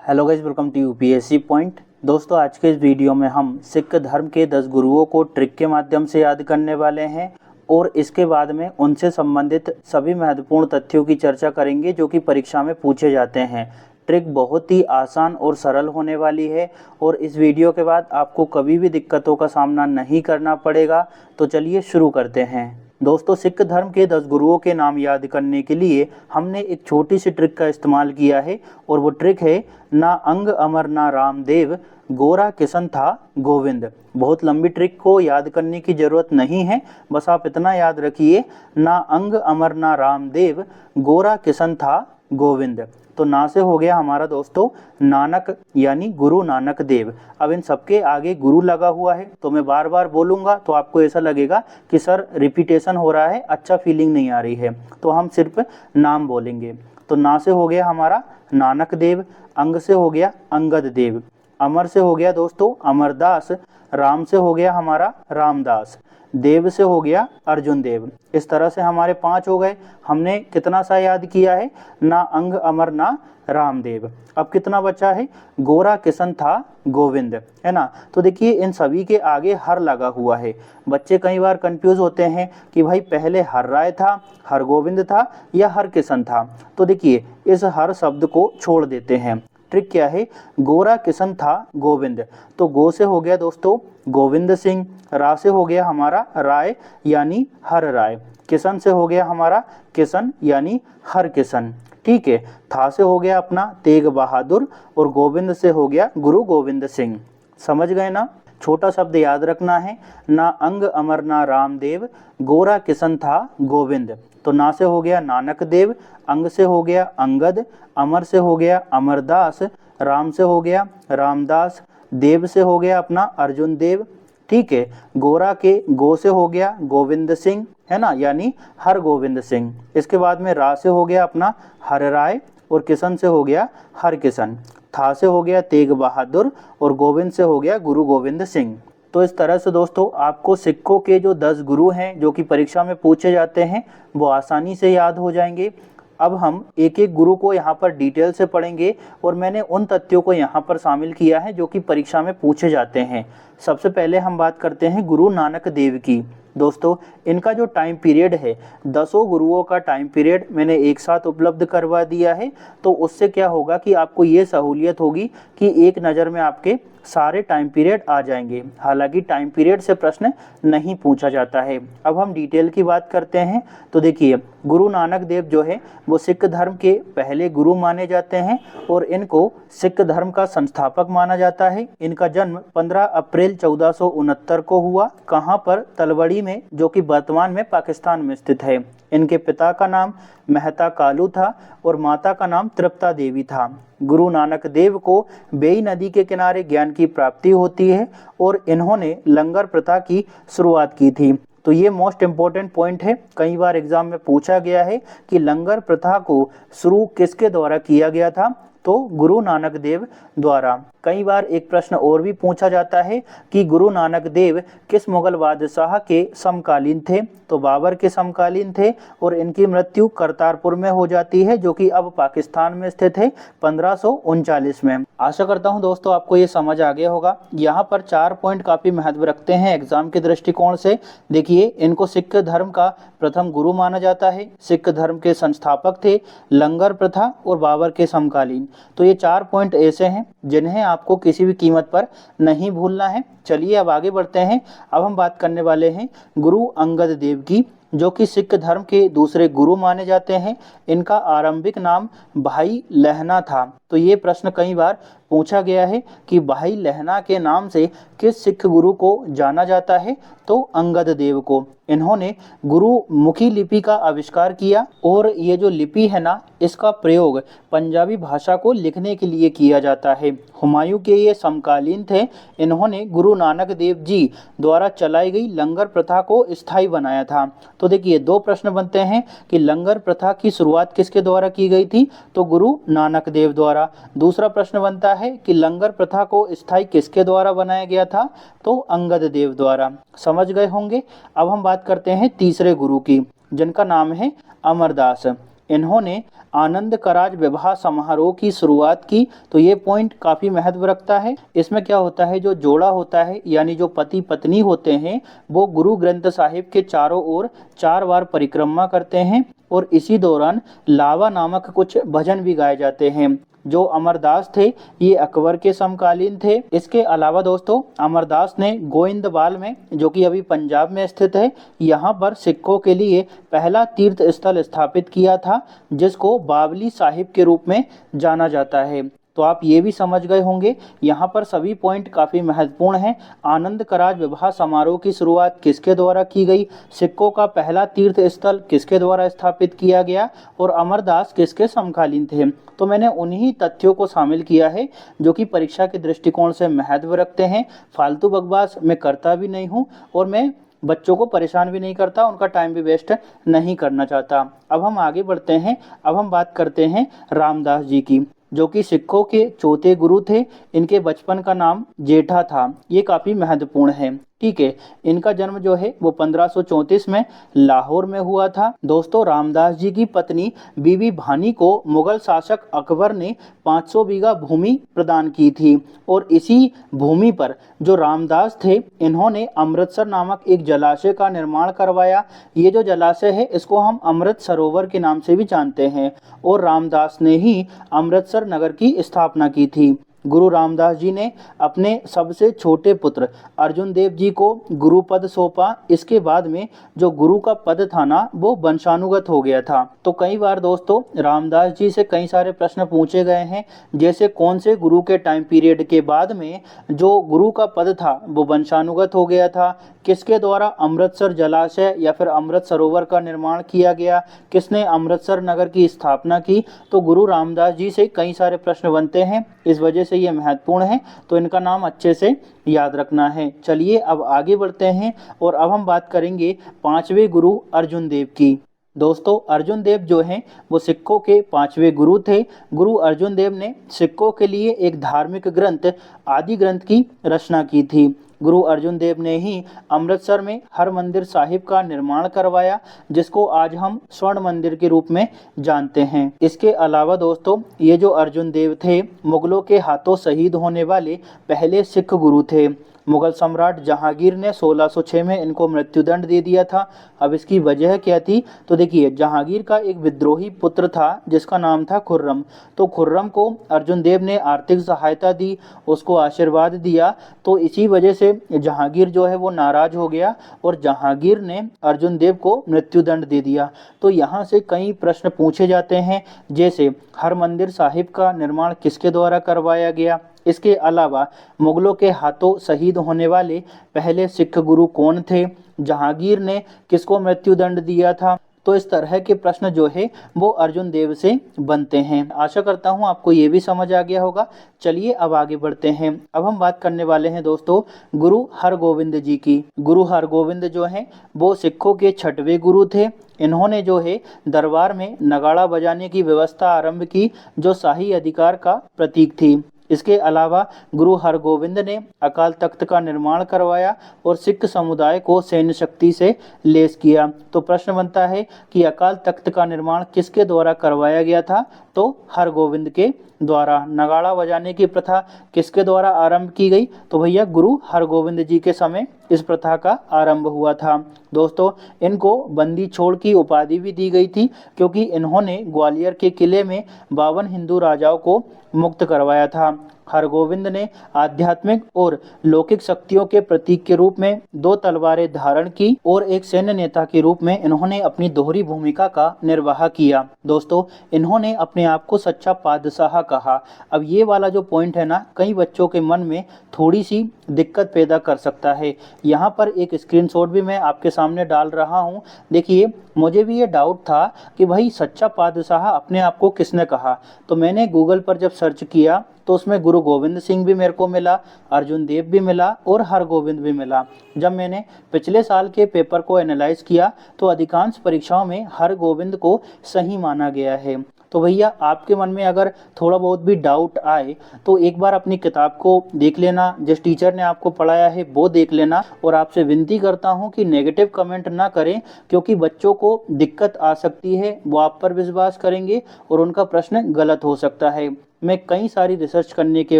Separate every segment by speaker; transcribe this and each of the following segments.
Speaker 1: Hello guys, welcome to UPSC point. दोस्तों, आज के इस वीडियो में हम सिख धर्म के 10 गुरुओं को ट्रिक के माध्यम से याद करने वाले हैं और इसके बाद में उनसे संबंधित सभी महत्वपूर्ण तथ्यों की चर्चा करेंगे जो कि परीक्षा में पूछे जाते हैं। ट्रिक बहुत ही आसान और सरल होने वाली है और इस वीडियो के बाद आपको कभी भी दिक्कतों का सामना नहीं करना पड़ेगा। तो चलिए शुरू करते हैं। दोस्तों, सिख धर्म के 10 गुरुओं के नाम याद करने के लिए हमने एक छोटी सी ट्रिक का इस्तेमाल किया है और वो ट्रिक है ना अंग अमर ना रामदेव, गोरा किशन था गोविंद। बहुत लंबी ट्रिक को याद करने की ज़रूरत नहीं है, बस आप इतना याद रखिए, ना अंग अमर ना रामदेव, गोरा किशन था गोविंद। तो ना से हो गया हमारा दोस्तों नानक यानी गुरु नानक देव। अब इन सबके आगे गुरु लगा हुआ है तो मैं बार बार बोलूँगा तो आपको ऐसा लगेगा कि सर रिपीटेशन हो रहा है, अच्छा फीलिंग नहीं आ रही है, तो हम सिर्फ नाम बोलेंगे। तो ना से हो गया हमारा नानक देव, अंग से हो गया अंगद देव, अमर से हो गया दोस्तों अमरदास, राम से हो गया हमारा रामदास, देव से हो गया अर्जुन देव। इस तरह से हमारे 5 हो गए। हमने कितना सा याद किया है, ना अंग अमर ना रामदेव। अब कितना बचा है, गोरा किशन था गोविंद, है ना। तो देखिए इन सभी के आगे हर लगा हुआ है। बच्चे कई बार कंफ्यूज होते हैं कि भाई पहले हर राय था, हर गोविंद था या हर किशन था। तो देखिए इस हर शब्द को छोड़ देते हैं। ट्रिक क्या है, गोरा किशन था गोविंद, तो गो से हो गया दोस्तों गोविंद सिंह, रा से हो गया हमारा राय यानी हर राय, किशन से हो गया हमारा किशन यानी हर किशन, ठीक है। था से हो गया अपना तेग बहादुर और गोविंद से हो गया गुरु गोविंद सिंह। समझ गए ना। छोटा शब्द याद रखना है, ना अंग अमर ना रामदेव, गोरा किशन था गोविंद। तो ना से हो गया नानक देव, अंग से हो गया अंगद, अमर से हो गया अमरदास, राम से हो गया रामदास, देव से हो गया अपना अर्जुन देव, ठीक है। गोरा के गो से हो गया गोविंद सिंह, है ना, यानी हर गोविंद सिंह। इसके बाद में रा से हो गया अपना हर राय और किशन से हो गया हर किशन, था से हो गया तेग बहादुर और गोविंद से हो गया गुरु गोविंद सिंह। तो इस तरह से दोस्तों आपको सिखों के जो 10 गुरु हैं जो कि परीक्षा में पूछे जाते हैं वो आसानी से याद हो जाएंगे। अब हम एक एक गुरु को यहाँ पर डिटेल से पढ़ेंगे और मैंने उन तथ्यों को यहाँ पर शामिल किया है जो कि परीक्षा में पूछे जाते हैं। सबसे पहले हम बात करते हैं गुरु नानक देव की। दोस्तों इनका जो टाइम पीरियड है, 10 गुरुओं का टाइम पीरियड मैंने एक साथ उपलब्ध करवा दिया है। तो उससे क्या होगा कि आपको ये सहूलियत होगी कि एक नज़र में आपके सारे टाइम पीरियड आ जाएंगे। हालांकि टाइम पीरियड से प्रश्न नहीं पूछा जाता है। अब हम डिटेल की बात करते हैं। तो देखिए गुरु नानक देव जो है वो सिख धर्म के पहले गुरु माने जाते हैं और इनको सिख धर्म का संस्थापक माना जाता है। इनका जन्म 15 अप्रैल 1469 को हुआ। कहाँ पर, तलवड़ी में, जो कि वर्तमान में पाकिस्तान में स्थित है। इनके पिता का नाम मेहता कालू था और माता का नाम तृप्ता देवी था। गुरु नानक देव को बेई नदी के किनारे ज्ञान की प्राप्ति होती है और इन्होंने लंगर प्रथा की शुरुआत की थी। तो ये मोस्ट इम्पोर्टेंट पॉइंट है, कई बार एग्जाम में पूछा गया है कि लंगर प्रथा को शुरू किसके द्वारा किया गया था, तो गुरु नानक देव द्वारा। कई बार एक प्रश्न और भी पूछा जाता है कि गुरु नानक देव किस मुगल बादशाह के समकालीन थे, तो बाबर के समकालीन थे और इनकी मृत्यु करतारपुर में हो जाती है जो कि अब पाकिस्तान में स्थित है 1539 में। आशा करता हूं दोस्तों आपको ये समझ आ गया होगा। यहाँ पर 4 पॉइंट काफ़ी महत्व रखते हैं एग्जाम के दृष्टिकोण से। देखिए इनको सिख धर्म का प्रथम गुरु माना जाता है, सिख धर्म के संस्थापक थे, लंगर प्रथा और बाबर के समकालीन। तो ये 4 पॉइंट ऐसे हैं जिन्हें आपको किसी भी कीमत पर नहीं भूलना है। चलिए अब आगे बढ़ते हैं। अब हम बात करने वाले हैं गुरु अंगद देव की, जो कि सिख धर्म के दूसरे गुरु माने जाते हैं। इनका आरंभिक नाम भाई लहना था। तो ये प्रश्न कई बार पूछा गया है कि भाई लहना के नाम से किस सिख गुरु को जाना जाता है, तो अंगद देव को। इन्होंने गुरुमुखी लिपि का आविष्कार किया और ये जो लिपि है ना, इसका प्रयोग पंजाबी भाषा को लिखने के लिए किया जाता है। हुमायूं के ये समकालीन थे। इन्होंने गुरु नानक देव जी द्वारा चलाई गई लंगर प्रथा को स्थायी बनाया था। तो देखिए 2 प्रश्न बनते हैं कि लंगर प्रथा की शुरुआत किसके द्वारा की गई थी, तो गुरु नानक देव द्वारा। दूसरा प्रश्न बनता है कि लंगर प्रथा को स्थायी किसके द्वारा बनाया गया था, तो अंगद देव द्वारा। समझ गए होंगे। अब हम बात करते हैं तीसरे गुरु की, जिनका नाम है अमरदास। इन्होंने आनंद कराज विवाह समारोह की शुरुआत की। तो ये पॉइंट काफ़ी महत्व रखता है। इसमें क्या होता है, जो जोड़ा होता है यानी जो पति पत्नी होते हैं वो गुरु ग्रंथ साहिब के चारों ओर 4 बार परिक्रमा करते हैं और इसी दौरान लावा नामक कुछ भजन भी गाए जाते हैं। जो अमरदास थे ये अकबर के समकालीन थे। इसके अलावा दोस्तों अमरदास ने गोइंदवाल में, जो कि अभी पंजाब में स्थित है, यहाँ पर सिखों के लिए पहला तीर्थ स्थल स्थापित किया था जिसको बावली साहिब के रूप में जाना जाता है। तो आप ये भी समझ गए होंगे, यहाँ पर सभी पॉइंट काफ़ी महत्वपूर्ण हैं। आनंद कराज विवाह समारोह की शुरुआत किसके द्वारा की गई, सिखों का पहला तीर्थ स्थल किसके द्वारा स्थापित किया गया और अमरदास किसके समकालीन थे। तो मैंने उन्हीं तथ्यों को शामिल किया है जो कि परीक्षा के दृष्टिकोण से महत्व रखते हैं। फालतू बकवास मैं करता भी नहीं हूँ और मैं बच्चों को परेशान भी नहीं करता, उनका टाइम भी वेस्ट नहीं करना चाहता। अब हम आगे बढ़ते हैं। अब हम बात करते हैं रामदास जी की, जो कि सिखों के चौथे गुरु थे। इनके बचपन का नाम जेठा था, ये काफ़ी महत्वपूर्ण है। ठीक है, इनका जन्म जो है वो 1534 में लाहौर में हुआ था। दोस्तों रामदास जी की पत्नी बीबी भानी को मुगल शासक अकबर ने 500 बीघा भूमि प्रदान की थी और इसी भूमि पर जो रामदास थे इन्होंने अमृतसर नामक एक जलाशय का निर्माण करवाया। ये जो जलाशय है इसको हम अमृत सरोवर के नाम से भी जानते हैं और रामदास ने ही अमृतसर नगर की स्थापना की थी। गुरु रामदास जी ने अपने सबसे छोटे पुत्र अर्जुन देव जी को गुरु पद सौंपा। इसके बाद में जो गुरु का पद था ना वो वंशानुगत हो गया था। तो कई बार दोस्तों रामदास जी से कई सारे प्रश्न पूछे गए हैं, जैसे कौन से गुरु के टाइम पीरियड के बाद में जो गुरु का पद था वो वंशानुगत हो गया था, किसके द्वारा अमृतसर जलाशय या फिर अमृत सरोवर का निर्माण किया गया, किसने अमृतसर नगर की स्थापना की। तो गुरु रामदास जी से कई सारे प्रश्न बनते हैं, इस वजह से ये महत्वपूर्ण है, तो इनका नाम अच्छे से याद रखना है। चलिए अब आगे बढ़ते हैं और अब हम बात करेंगे 5वें गुरु अर्जुन देव की। दोस्तों अर्जुन देव जो हैं वो सिखों के 5वें गुरु थे। गुरु अर्जुन देव ने सिखों के लिए एक धार्मिक ग्रंथ आदि ग्रंथ की रचना की थी। गुरु अर्जुन देव ने ही अमृतसर में हरमंदिर साहिब का निर्माण करवाया, जिसको आज हम स्वर्ण मंदिर के रूप में जानते हैं। इसके अलावा दोस्तों ये जो अर्जुन देव थे मुगलों के हाथों शहीद होने वाले पहले सिख गुरु थे। मुगल सम्राट जहांगीर ने 1606 में इनको मृत्युदंड दे दिया था। अब इसकी वजह क्या थी, तो देखिए जहांगीर का एक विद्रोही पुत्र था जिसका नाम था खुर्रम। तो खुर्रम को अर्जुन देव ने आर्थिक सहायता दी, उसको आशीर्वाद दिया। तो इसी वजह से जहांगीर जो है वो नाराज हो गया और जहांगीर ने अर्जुन देव को मृत्युदंड दे दिया। तो यहाँ से कई प्रश्न पूछे जाते हैं, जैसे हरमंदिर साहिब का निर्माण किसके द्वारा करवाया गया। इसके अलावा मुगलों के हाथों शहीद होने वाले पहले सिख गुरु कौन थे, जहांगीर ने किसको मृत्युदंड दिया था। तो इस तरह के प्रश्न जो है वो अर्जुन देव से बनते हैं। आशा करता हूँ आपको ये भी समझ आ गया होगा। चलिए अब आगे बढ़ते हैं। अब हम बात करने वाले हैं दोस्तों गुरु हरगोविंद जी की। गुरु हरगोविंद जो हैं वो सिखों के 6वें गुरु थे। इन्होंने जो है दरबार में नगाड़ा बजाने की व्यवस्था आरंभ की, जो शाही अधिकार का प्रतीक थी। इसके अलावा गुरु हरगोविंद ने अकाल तख्त का निर्माण करवाया और सिख समुदाय को सैन्य शक्ति से लैस किया। तो प्रश्न बनता है कि अकाल तख्त का निर्माण किसके द्वारा करवाया गया था, तो हरगोविंद के द्वारा। नगाड़ा बजाने की प्रथा किसके द्वारा आरंभ की गई, तो भैया गुरु हरगोविंद जी के समय इस प्रथा का आरंभ हुआ था। दोस्तों इनको बंदी छोड़ की उपाधि भी दी गई थी, क्योंकि इन्होंने ग्वालियर के किले में 52 हिंदू राजाओं को मुक्त करवाया था। हरगोविंद ने आध्यात्मिक और लौकिक शक्तियों के प्रतीक के रूप में 2 तलवारें धारण की और एक सैन्य नेता के रूप में इन्होंने अपनी दोहरी भूमिका का निर्वाह किया। दोस्तों इन्होंने अपने आप को सच्चा पादशाह कहा। अब ये वाला जो पॉइंट है ना, कई बच्चों के मन में थोड़ी सी दिक्कत पैदा कर सकता है। यहाँ पर एक स्क्रीनशॉट भी मैं आपके सामने डाल रहा हूँ। देखिए मुझे भी ये डाउट था कि भाई सच्चा पादशाह अपने आप को किसने कहा। तो मैंने गूगल पर जब सर्च किया तो उसमें गुरु गोविंद सिंह भी मेरे को मिला, अर्जुन देव भी मिला और हरगोविंद भी मिला। जब मैंने पिछले साल के पेपर को एनालाइज किया तो अधिकांश परीक्षाओं में हरगोविंद को सही माना गया है। तो भैया आपके मन में अगर थोड़ा बहुत भी डाउट आए तो एक बार अपनी किताब को देख लेना, जिस टीचर ने आपको पढ़ाया है वो देख लेना। और आपसे विनती करता हूं कि नेगेटिव कमेंट ना करें, क्योंकि बच्चों को दिक्कत आ सकती है, वो आप पर विश्वास करेंगे और उनका प्रश्न गलत हो सकता है। मैं कई सारी रिसर्च करने के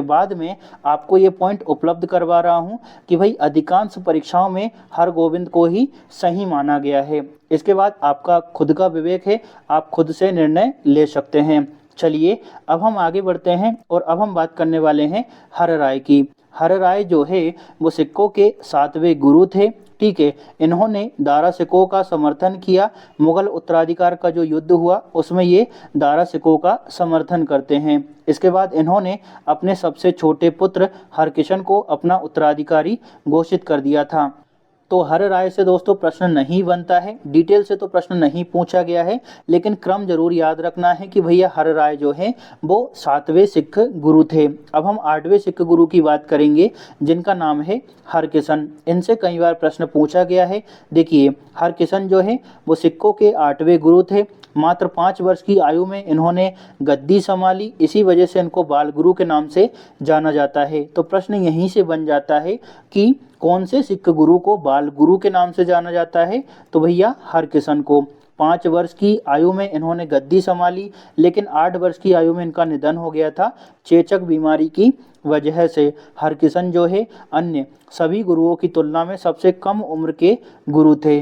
Speaker 1: बाद में आपको ये पॉइंट उपलब्ध करवा रहा हूँ कि भाई अधिकांश परीक्षाओं में हरगोविंद को ही सही माना गया है। इसके बाद आपका खुद का विवेक है, आप खुद से निर्णय ले सकते हैं। चलिए अब हम आगे बढ़ते हैं और अब हम बात करने वाले हैं हर राय की। हर राय जो है वो सिक्कों के 7वें गुरु थे। ठीक है, इन्होंने दारा सिकोह का समर्थन किया। मुगल उत्तराधिकार का जो युद्ध हुआ उसमें ये दारा सिकोह का समर्थन करते हैं। इसके बाद इन्होंने अपने सबसे छोटे पुत्र हरकिशन को अपना उत्तराधिकारी घोषित कर दिया था। तो हर राय से दोस्तों प्रश्न नहीं बनता है, डिटेल से तो प्रश्न नहीं पूछा गया है, लेकिन क्रम जरूर याद रखना है कि भैया हर राय जो है वो 7वें सिख गुरु थे। अब हम 8वें सिख गुरु की बात करेंगे, जिनका नाम है हरकिशन। इनसे कई बार प्रश्न पूछा गया है। देखिए हरकिशन जो है वो सिखों के 8वें गुरु थे। मात्र 5 वर्ष की आयु में इन्होंने गद्दी संभाली, इसी वजह से इनको बाल गुरु के नाम से जाना जाता है। तो प्रश्न यहीं से बन जाता है कि कौन से सिख गुरु को बाल गुरु के नाम से जाना जाता है? तो भैया हरकिशन को। 5 वर्ष की आयु में इन्होंने गद्दी संभाली, लेकिन 8 वर्ष की आयु में इनका निधन हो गया था चेचक बीमारी की वजह से। हरकिशन जो है अन्य सभी गुरुओं की तुलना में सबसे कम उम्र के गुरु थे।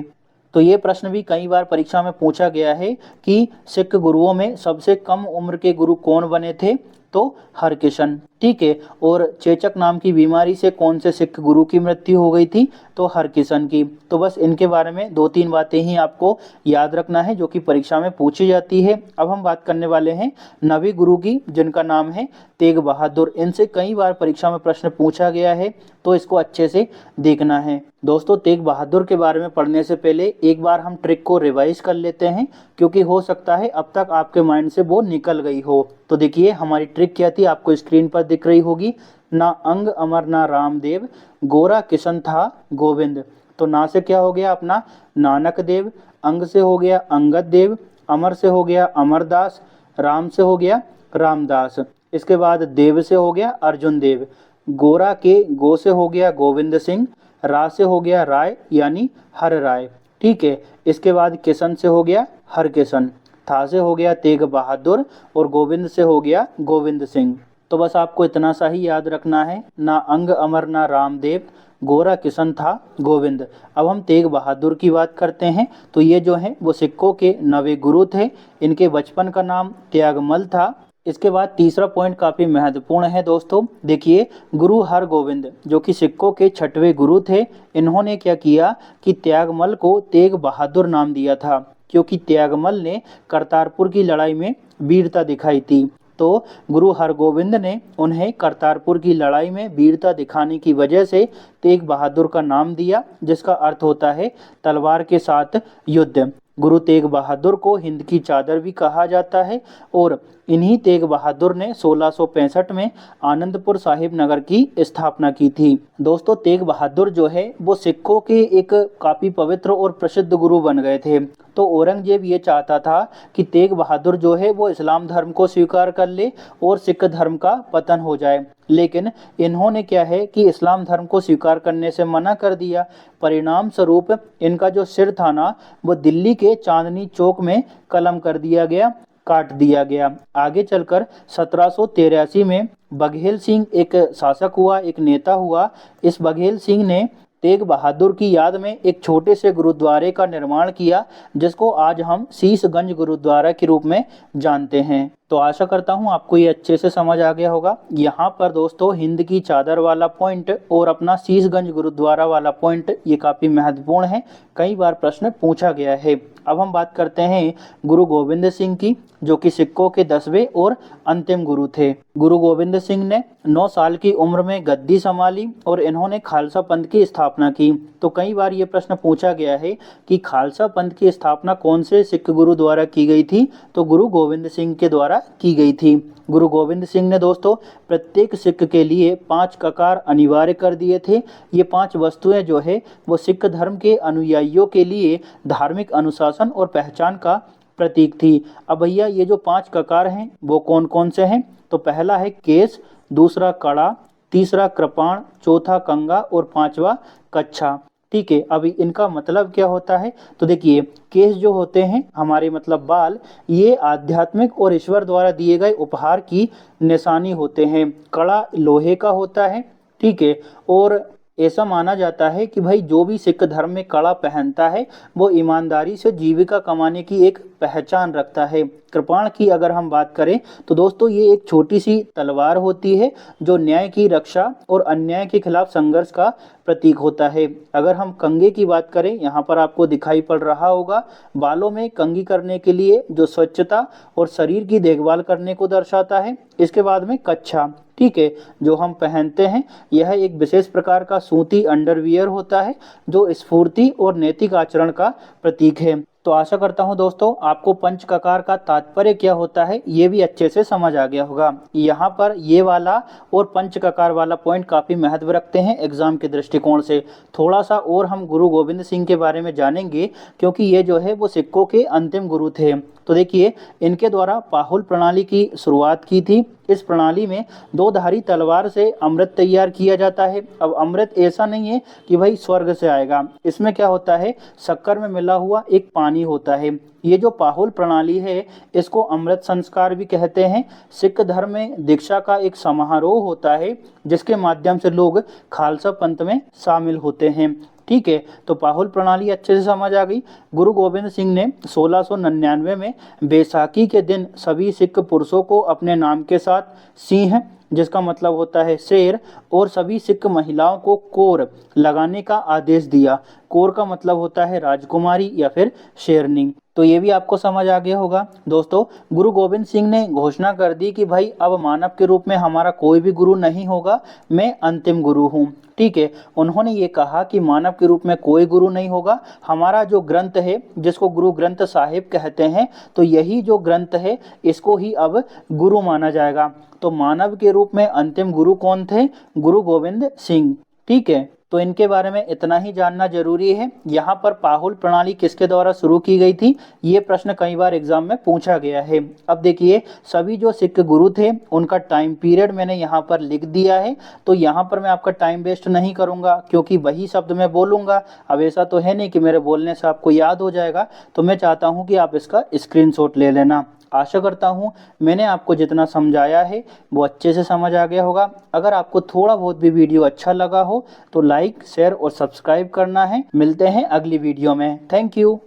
Speaker 1: तो ये प्रश्न भी कई बार परीक्षा में पूछा गया है कि सिख गुरुओं में सबसे कम उम्र के गुरु कौन बने थे? तो हरकिशन। ठीक है, और चेचक नाम की बीमारी से कौन से सिख गुरु की मृत्यु हो गई थी? तो हरकिशन की। तो बस इनके बारे में 2-3 बातें ही आपको याद रखना है जो कि परीक्षा में पूछी जाती है। अब हम बात करने वाले हैं 9वें गुरु की, जिनका नाम है तेग बहादुर। इनसे कई बार परीक्षा में प्रश्न पूछा गया है, तो इसको अच्छे से देखना है। दोस्तों तेग बहादुर के बारे में पढ़ने से पहले एक बार हम ट्रिक को रिवाइज कर लेते हैं, क्योंकि हो सकता है अब तक आपके माइंड से वो निकल गई हो। तो देखिए हमारी ट्रिक क्या थी, आपको स्क्रीन पर दिख रही होगी। ना अंग अमर ना रामदेव, गोरा किशन था गोविंद। तो ना से क्या हो गया अपना नानक देव, अंग से हो गया अंगद देव, अमर से हो गया अमरदास, राम से हो गया रामदास। इसके बाद देव से हो गया अर्जुन देव, गोरा के गो से हो गया गोविंद सिंह, रा से हो गया राय यानी हर राय। ठीक है, इसके बाद किशन से हो गया हर किशन, था से हो गया तेग बहादुर और गोविंद से हो गया गोविंद सिंह। तो बस आपको इतना सा ही याद रखना है, ना अंग अमर ना रामदेव, गोरा किशन था गोविंद। अब हम तेग बहादुर की बात करते हैं। तो ये जो हैं वो सिखों के 9वें गुरु थे। इनके बचपन का नाम त्यागमल था। इसके बाद तीसरा पॉइंट काफ़ी महत्वपूर्ण है दोस्तों। देखिए गुरु हरगोविंद जो कि सिखों के 6वें गुरु थे, इन्होंने क्या किया कि त्यागमल को तेग बहादुर नाम दिया था, क्योंकि त्यागमल ने करतारपुर की लड़ाई में वीरता दिखाई थी। तो गुरु हरगोविंद ने उन्हें करतारपुर की लड़ाई में वीरता दिखाने की वजह से तेग बहादुर का नाम दिया, जिसका अर्थ होता है तलवार के साथ युद्ध। गुरु तेग बहादुर को हिंद की चादर भी कहा जाता है और इन्हीं तेग बहादुर ने 1665 में आनंदपुर साहिब नगर की स्थापना की थी। दोस्तों तेग बहादुर जो है वो सिखों के एक काफ़ी पवित्र और प्रसिद्ध गुरु बन गए थे। तो औरंगजेब ये चाहता था कि तेग बहादुर जो है वो इस्लाम धर्म को स्वीकार कर ले और सिख धर्म का पतन हो जाए, लेकिन इन्होंने क्या है कि इस्लाम धर्म को स्वीकार करने से मना कर दिया। परिणाम स्वरूप इनका जो सिर था ना वो दिल्ली के चांदनी चौक में कलम कर दिया गया, काट दिया गया। आगे चलकर 1783 में बघेल सिंह एक शासक हुआ, एक नेता हुआ। इस बघेल सिंह ने तेग बहादुर की याद में एक छोटे से गुरुद्वारे का निर्माण किया, जिसको आज हम शीशगंज गुरुद्वारा के रूप में जानते हैं। तो आशा करता हूँ आपको ये अच्छे से समझ आ गया होगा। यहाँ पर दोस्तों हिंद की चादर वाला पॉइंट और अपना शीशगंज गुरुद्वारा वाला पॉइंट ये काफ़ी महत्वपूर्ण है, कई बार प्रश्न पूछा गया है। अब हम बात करते हैं गुरु गोविंद सिंह की, जो कि सिखों के 10वें और अंतिम गुरु थे। गुरु गोविंद सिंह ने 9 साल की उम्र में गद्दी संभाली और इन्होंने खालसा पंथ की स्थापना की। तो कई बार ये प्रश्न पूछा गया है कि खालसा पंथ की स्थापना कौन से सिख गुरु द्वारा की गई थी? तो गुरु गोविंद सिंह के द्वारा की गई थी। गुरु गोविंद सिंह ने दोस्तों प्रत्येक सिख के लिए 5 ककार अनिवार्य कर दिए थे। ये 5 वस्तुएं जो है वो सिख धर्म के अनुयायियों के लिए धार्मिक अनुशासन और पहचान का प्रतीक थी। अब भैया ये जो 5 ककार हैं वो कौन कौन से हैं? तो पहला है केस, दूसरा कड़ा, तीसरा कृपाण, चौथा कंगा और पांचवा कच्छा। ठीक है, अभी इनका मतलब क्या होता है? तो देखिए, केस जो होते हैं हमारे मतलब बाल, ये आध्यात्मिक और ईश्वर द्वारा दिए गए उपहार की निशानी होते हैं। कड़ा लोहे का होता है, ठीक है, और ऐसा माना जाता है कि भाई जो भी सिख धर्म में कड़ा पहनता है वो ईमानदारी से जीविका कमाने की एक पहचान रखता है। कृपाण की अगर हम बात करें तो दोस्तों ये एक छोटी सी तलवार होती है जो न्याय की रक्षा और अन्याय के खिलाफ संघर्ष का प्रतीक होता है। अगर हम कंघे की बात करें, यहाँ पर आपको दिखाई पड़ रहा होगा, बालों में कंघी करने के लिए जो स्वच्छता और शरीर की देखभाल करने को दर्शाता है। इसके बाद में कच्छा, ठीक है, जो हम पहनते हैं, यह एक विशेष प्रकार का सूती अंडरवियर होता है जो स्फूर्ति और नैतिक आचरण का प्रतीक है। तो आशा करता हूं दोस्तों आपको पंचककार का तात्पर्य क्या होता है ये भी अच्छे से समझ आ गया होगा। यहाँ पर ये वाला और पंचककार वाला पॉइंट काफ़ी महत्व रखते हैं एग्जाम के दृष्टिकोण से। थोड़ा सा और हम गुरु गोविंद सिंह के बारे में जानेंगे क्योंकि ये जो है वो सिक्कों के अंतिम गुरु थे। तो देखिए, इनके द्वारा पाहुल प्रणाली की शुरुआत की थी। इस प्रणाली में 2 धारी तलवार से अमृत तैयार किया जाता है। अब अमृत ऐसा नहीं है कि भाई स्वर्ग से आएगा, इसमें क्या होता है, शक्कर में मिला हुआ एक पानी होता है। ये जो पाहुल प्रणाली है इसको अमृत संस्कार भी कहते हैं। सिख धर्म में दीक्षा का एक समारोह होता है जिसके माध्यम से लोग खालसा पंथ में शामिल होते हैं। ठीक है, तो पाहुल प्रणाली अच्छे से समझ आ गई। गुरु गोविंद सिंह ने 1699 में बैसाखी के दिन सभी सिख पुरुषों को अपने नाम के साथ सिंह, जिसका मतलब होता है शेर, और सभी सिख महिलाओं को कौर लगाने का आदेश दिया। कौर का मतलब होता है राजकुमारी या फिर शेरनी। तो ये भी आपको समझ आ गया होगा। दोस्तों, गुरु गोविंद सिंह ने घोषणा कर दी कि भाई अब मानव के रूप में हमारा कोई भी गुरु नहीं होगा, मैं अंतिम गुरु हूँ। ठीक है, उन्होंने ये कहा कि मानव के रूप में कोई गुरु नहीं होगा, हमारा जो ग्रंथ है जिसको गुरु ग्रंथ साहिब कहते हैं, तो यही जो ग्रंथ है इसको ही अब गुरु माना जाएगा। तो मानव के रूप में अंतिम गुरु कौन थे? गुरु गोविंद सिंह। ठीक है, तो इनके बारे में इतना ही जानना जरूरी है। यहाँ पर पाहुल प्रणाली किसके द्वारा शुरू की गई थी, ये प्रश्न कई बार एग्जाम में पूछा गया है। अब देखिए, सभी जो सिख गुरु थे उनका टाइम पीरियड मैंने यहाँ पर लिख दिया है। तो यहाँ पर मैं आपका टाइम वेस्ट नहीं करूँगा क्योंकि वही शब्द मैं बोलूँगा। अब ऐसा तो है नहीं कि मेरे बोलने से आपको याद हो जाएगा, तो मैं चाहता हूँ कि आप इसका स्क्रीनशॉट ले लेना। आशा करता हूँ मैंने आपको जितना समझाया है वो अच्छे से समझ आ गया होगा। अगर आपको थोड़ा बहुत भी वीडियो अच्छा लगा हो तो लाइक, शेयर और सब्सक्राइब करना है। मिलते हैं अगली वीडियो में। Thank you.